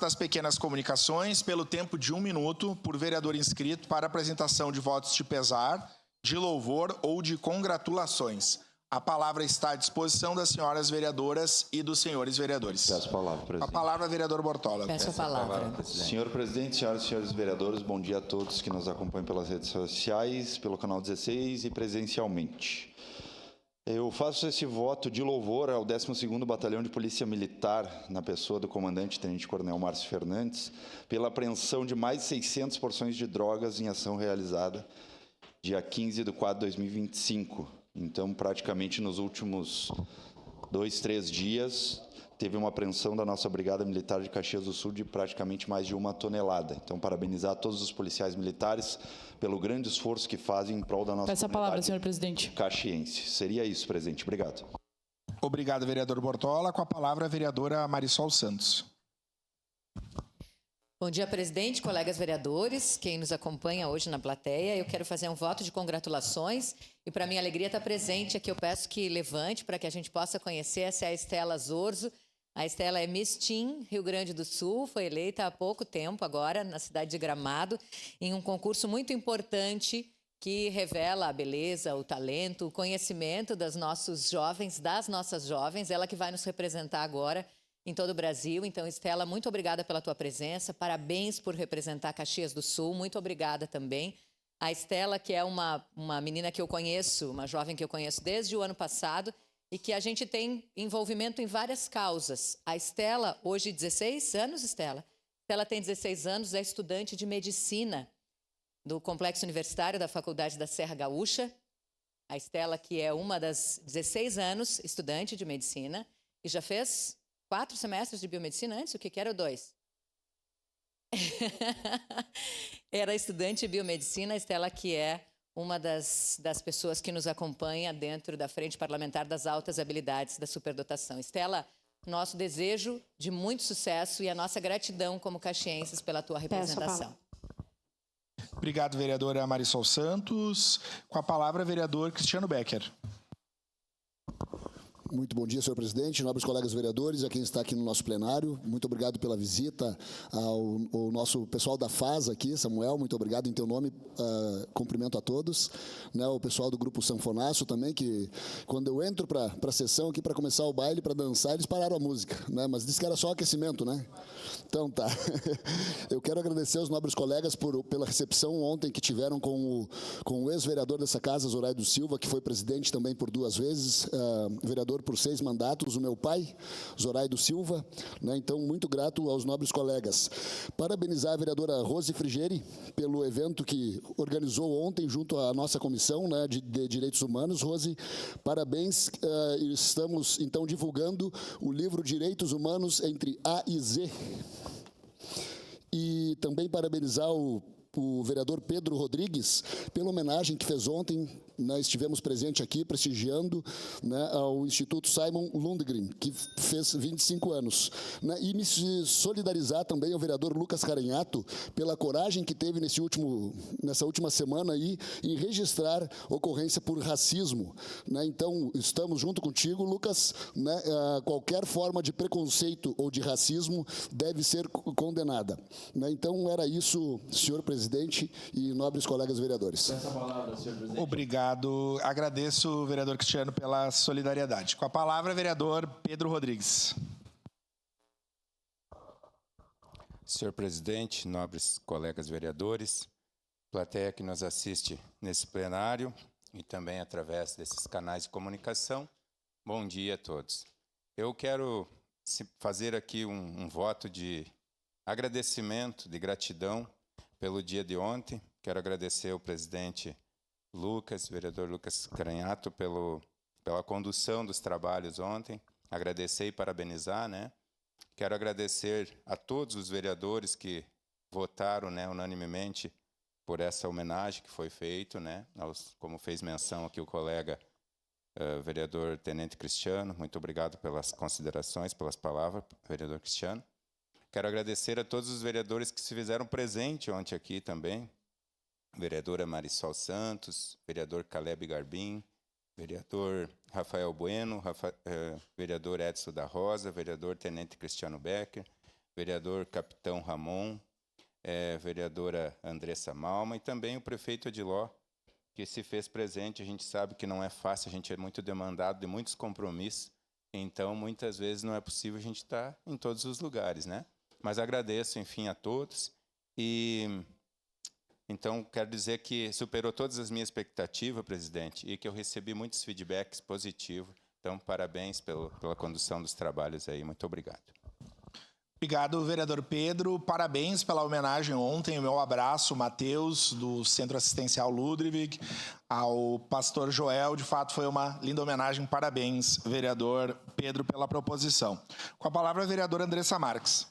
das pequenas comunicações, pelo tempo de 1 minuto, por vereador inscrito, para apresentação de votos de pesar, de louvor ou de congratulações. A palavra está à disposição das senhoras vereadoras e dos senhores vereadores. Peço a palavra, presidente. A palavra, vereador Bortola. Peço a palavra. Senhor presidente, senhoras e senhores vereadores, bom dia a todos que nos acompanham pelas redes sociais, pelo canal 16 e presencialmente. Eu faço esse voto de louvor ao 12º Batalhão de Polícia Militar, na pessoa do comandante Tenente Coronel Márcio Fernandes, pela apreensão de mais de 600 porções de drogas em ação realizada dia 15/4/2025. Então, praticamente nos últimos 2, 3 dias, teve uma apreensão da nossa Brigada Militar de Caxias do Sul de praticamente mais de 1 tonelada. Então, parabenizar todos os policiais militares pelo grande esforço que fazem em prol da nossa Peço a palavra, senhor presidente. caxiense. Seria isso, presidente. Obrigado. Obrigado, vereador Bortola. Com a palavra, a vereadora Marisol Santos. Bom dia, presidente, colegas vereadores, quem nos acompanha hoje na plateia. Eu quero fazer um voto de congratulações e, para minha alegria, estar presente aqui. Eu peço que levante para que a gente possa conhecer. Essa é a Estela Zorzo. A Estela é Miss Teen, Rio Grande do Sul, foi eleita há pouco tempo agora, na cidade de Gramado, em um concurso muito importante que revela a beleza, o talento, o conhecimento das nossas jovens. Ela que vai nos representar agora em todo o Brasil. Então, Estela, muito obrigada pela tua presença, parabéns por representar Caxias do Sul, muito obrigada também. A Estela, que é uma menina que eu conheço, uma jovem que eu conheço desde o ano passado e que a gente tem envolvimento em várias causas. A Estela, hoje 16 anos, Estela? Estela tem 16 anos, é estudante de medicina do Complexo Universitário da Faculdade da Serra Gaúcha. A Estela, que é uma das 16 anos, estudante de medicina, e já fez 4 semestres de biomedicina antes? O que era o 2? Era estudante de biomedicina, a Estela, que é uma das pessoas que nos acompanha dentro da Frente Parlamentar das Altas Habilidades da Superdotação. Estela, nosso desejo de muito sucesso e a nossa gratidão como caxienses pela tua representação. Obrigado, vereadora Marisol Santos. Com a palavra, vereador Cristiano Becker. Muito bom dia, senhor presidente, nobres colegas vereadores, a quem está aqui no nosso plenário. Muito obrigado pela visita ao nosso pessoal da FAS aqui. Samuel, muito obrigado em teu nome. Cumprimento a todos. O pessoal do Grupo Sanfonaço também, que quando eu entro para a sessão aqui para começar o baile, para dançar, eles pararam a música, mas disse que era só aquecimento, né? Então tá. Eu quero agradecer aos nobres colegas pela recepção ontem que tiveram com o ex-vereador dessa casa, Zoraide Silva, que foi presidente também por 2 vezes, vereador por 6 mandatos, o meu pai, Zoraide Silva, Então, muito grato aos nobres colegas. Parabenizar a vereadora Rose Frigeri pelo evento que organizou ontem junto à nossa comissão de Direitos Humanos. Rose, parabéns. Estamos, então, divulgando o livro Direitos Humanos entre A e Z. E também parabenizar o vereador Pedro Rodrigues pela homenagem que fez ontem. Estivemos presentes aqui prestigiando ao Instituto Simon Lundgren, que fez 25 anos. E me solidarizar também ao vereador Lucas Caranhato pela coragem que teve nessa última semana aí em registrar ocorrência por racismo. Então, estamos junto contigo, Lucas. Qualquer forma de preconceito ou de racismo deve ser condenada. Então, era isso, senhor presidente e nobres colegas vereadores. Essa palavra, senhor presidente. Obrigado. Agradeço, vereador Cristiano, pela solidariedade. Com a palavra, vereador Pedro Rodrigues. Senhor presidente, nobres colegas vereadores, plateia que nos assiste nesse plenário e também através desses canais de comunicação, bom dia a todos. Eu quero fazer aqui um voto de agradecimento, de gratidão pelo dia de ontem. Quero agradecer ao presidente vereador Lucas Caranhato, pela condução dos trabalhos ontem. Agradecer e parabenizar, Quero agradecer a todos os vereadores que votaram, unanimemente por essa homenagem que foi feita, como fez menção aqui o colega vereador Tenente Cristiano. Muito obrigado pelas considerações, pelas palavras, vereador Cristiano. Quero agradecer a todos os vereadores que se fizeram presente ontem aqui também. Vereadora Marisol Santos, vereador Caleb Garbim, vereador Rafael Bueno, vereador Edson da Rosa, vereador Tenente Cristiano Becker, vereador Capitão Ramon, vereadora Andressa Malma e também o prefeito Ediló, que se fez presente. A gente sabe que não é fácil, a gente é muito demandado de muitos compromissos, então muitas vezes não é possível a gente estar em todos os lugares, né? Mas agradeço, enfim, a todos e então quero dizer que superou todas as minhas expectativas, presidente, e que eu recebi muitos feedbacks positivos. Então, parabéns pela condução dos trabalhos aí. Muito obrigado. Obrigado, vereador Pedro. Parabéns pela homenagem ontem. O meu abraço, Matheus, do Centro Assistencial Ludwig, ao pastor Joel. De fato, foi uma linda homenagem. Parabéns, vereador Pedro, pela proposição. Com a palavra, a vereadora Andressa Marques.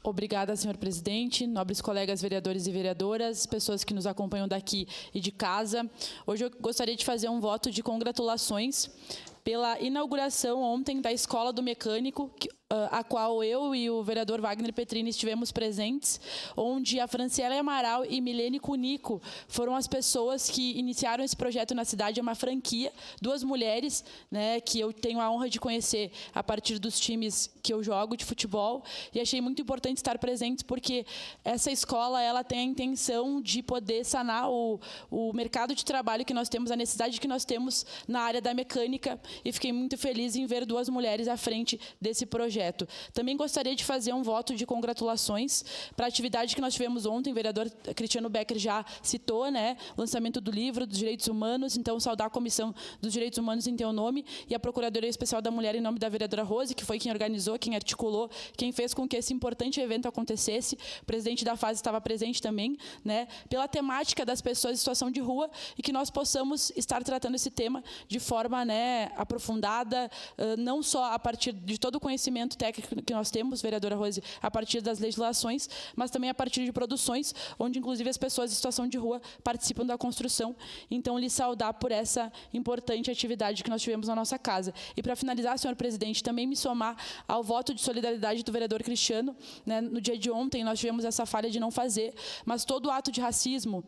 Obrigada, senhor presidente, nobres colegas vereadores e vereadoras, pessoas que nos acompanham daqui e de casa. Hoje eu gostaria de fazer um voto de congratulações pela inauguração ontem da Escola do Mecânico, a qual eu e o vereador Wagner Petrini estivemos presentes, onde a Franciele Amaral e Milene Cunico foram as pessoas que iniciaram esse projeto na cidade. É uma franquia, 2 mulheres, né, que eu tenho a honra de conhecer a partir dos times que eu jogo de futebol, e achei muito importante estar presente, porque essa escola ela tem a intenção de poder sanar o mercado de trabalho que nós temos, a necessidade que nós temos na área da mecânica, e fiquei muito feliz em ver 2 mulheres à frente desse projeto. Também gostaria de fazer um voto de congratulações para a atividade que nós tivemos ontem. O vereador Cristiano Becker já citou, né, o lançamento do livro dos direitos humanos. Então, saudar a Comissão dos Direitos Humanos em teu nome e a Procuradoria Especial da Mulher em nome da vereadora Rose, que foi quem organizou, quem articulou, quem fez com que esse importante evento acontecesse. O presidente da FASE estava presente também, né, pela temática das pessoas em situação de rua, e que nós possamos estar tratando esse tema de forma, né, aprofundada, não só a partir de todo o conhecimento técnico que nós temos, vereadora Rose, a partir das legislações, mas também a partir de produções, onde inclusive as pessoas em situação de rua participam da construção. Então, lhe saudar por essa importante atividade que nós tivemos na nossa casa. E para finalizar, senhor presidente, também me somar ao voto de solidariedade do vereador Cristiano, né, no dia de ontem nós tivemos essa falha de não fazer, mas todo ato de racismo,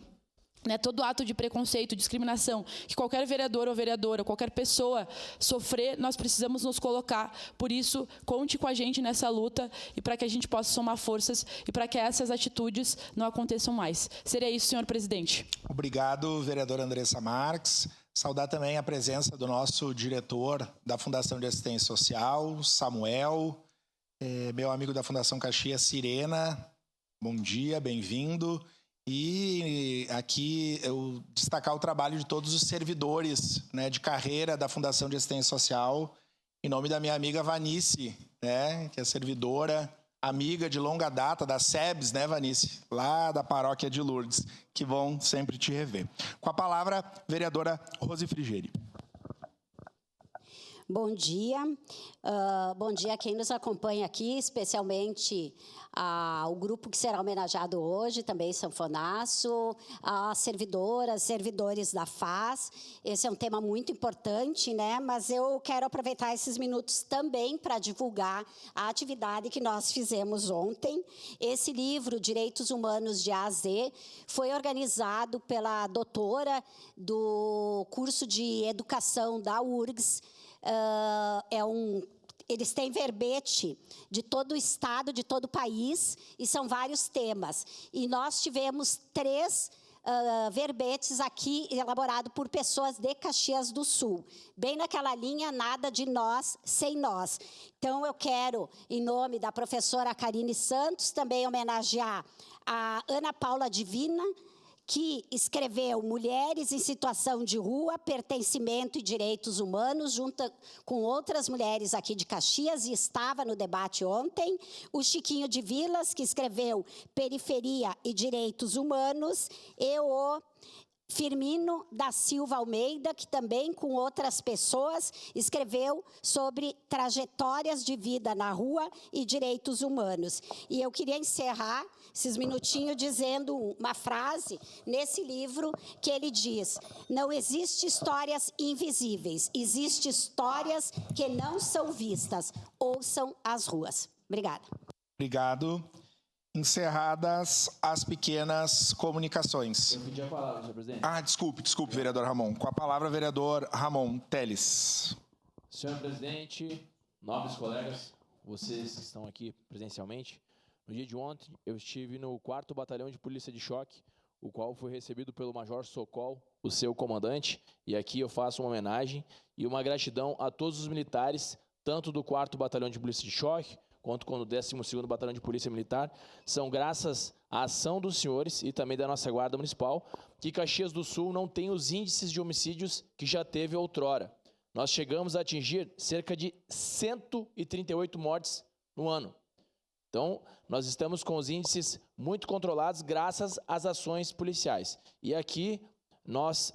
né, todo ato de preconceito, discriminação, que qualquer vereador ou vereadora, qualquer pessoa sofrer, nós precisamos nos colocar. Por isso, conte com a gente nessa luta, e para que a gente possa somar forças e para que essas atitudes não aconteçam mais. Seria isso, senhor presidente. Obrigado, vereadora Andressa Marques. Saudar também a presença do nosso diretor da Fundação de Assistência Social, Samuel, meu amigo da Fundação Caxias, Sirena. Bom dia, bem-vindo. E aqui eu destacar o trabalho de todos os servidores, né, de carreira da Fundação de Assistência Social, em nome da minha amiga Vanice, né, que é servidora, amiga de longa data da SEBS, né, Vanice, lá da paróquia de Lourdes. Que bom sempre te rever. Com a palavra, vereadora Rose Frigeri. Bom dia. Bom dia a quem nos acompanha aqui, especialmente ao grupo que será homenageado hoje, também sanfonaço, as servidoras, servidores da FAS. Esse é um tema muito importante, né? Mas eu quero aproveitar esses minutos também para divulgar a atividade que nós fizemos ontem. Esse livro, Direitos Humanos de A a Z, foi organizado pela doutora do curso de Educação da URGS. Eles têm verbete de todo o estado, de todo o país, e são vários temas. E nós tivemos 3 verbetes aqui elaborados por pessoas de Caxias do Sul. Bem naquela linha, nada de nós sem nós. Então, eu quero, em nome da professora Karine Santos, também homenagear a Ana Paula Divina, que escreveu Mulheres em Situação de Rua, Pertencimento e Direitos Humanos, junto com outras mulheres aqui de Caxias, e estava no debate ontem. O Chiquinho de Vilas, que escreveu Periferia e Direitos Humanos, e o Firmino da Silva Almeida, que também, com outras pessoas, escreveu sobre trajetórias de vida na rua e direitos humanos. E eu queria encerrar esses minutinhos dizendo uma frase nesse livro que ele diz: não existe histórias invisíveis, existem histórias que não são vistas. Ouçam as ruas. Obrigada. Obrigado. Encerradas as pequenas comunicações. Eu pedi a palavra, senhor presidente. Desculpe, vereador Ramon. Com a palavra, vereador Ramon Teles. Senhor presidente, nobres colegas, vocês que estão aqui presencialmente. No dia de ontem, eu estive no 4º Batalhão de Polícia de Choque, o qual foi recebido pelo Major Sokol, o seu comandante, e aqui eu faço uma homenagem e uma gratidão a todos os militares, tanto do 4º Batalhão de Polícia de Choque, quanto com o 12º Batalhão de Polícia Militar. São graças à ação dos senhores e também da nossa Guarda Municipal que Caxias do Sul não tem os índices de homicídios que já teve outrora. Nós chegamos a atingir cerca de 138 mortes no ano. Então, nós estamos com os índices muito controlados graças às ações policiais. E aqui, nós,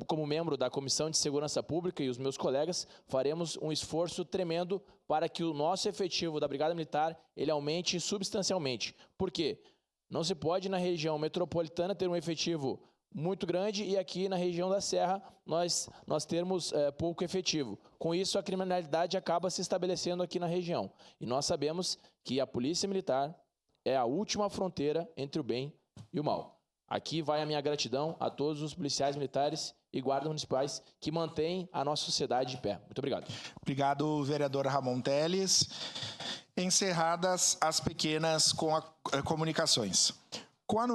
como membro da Comissão de Segurança Pública e os meus colegas, faremos um esforço tremendo para que o nosso efetivo da Brigada Militar ele aumente substancialmente. Por quê? Não se pode, na região metropolitana, ter um efetivo muito grande e aqui na região da Serra nós termos pouco efetivo. Com isso, a criminalidade acaba se estabelecendo aqui na região. E nós sabemos que a Polícia Militar é a última fronteira entre o bem e o mal. Aqui vai a minha gratidão a todos os policiais militares e guardas municipais que mantêm a nossa sociedade de pé. Muito obrigado. Obrigado, vereador Ramon Teles. Encerradas as pequenas comunicações. Com a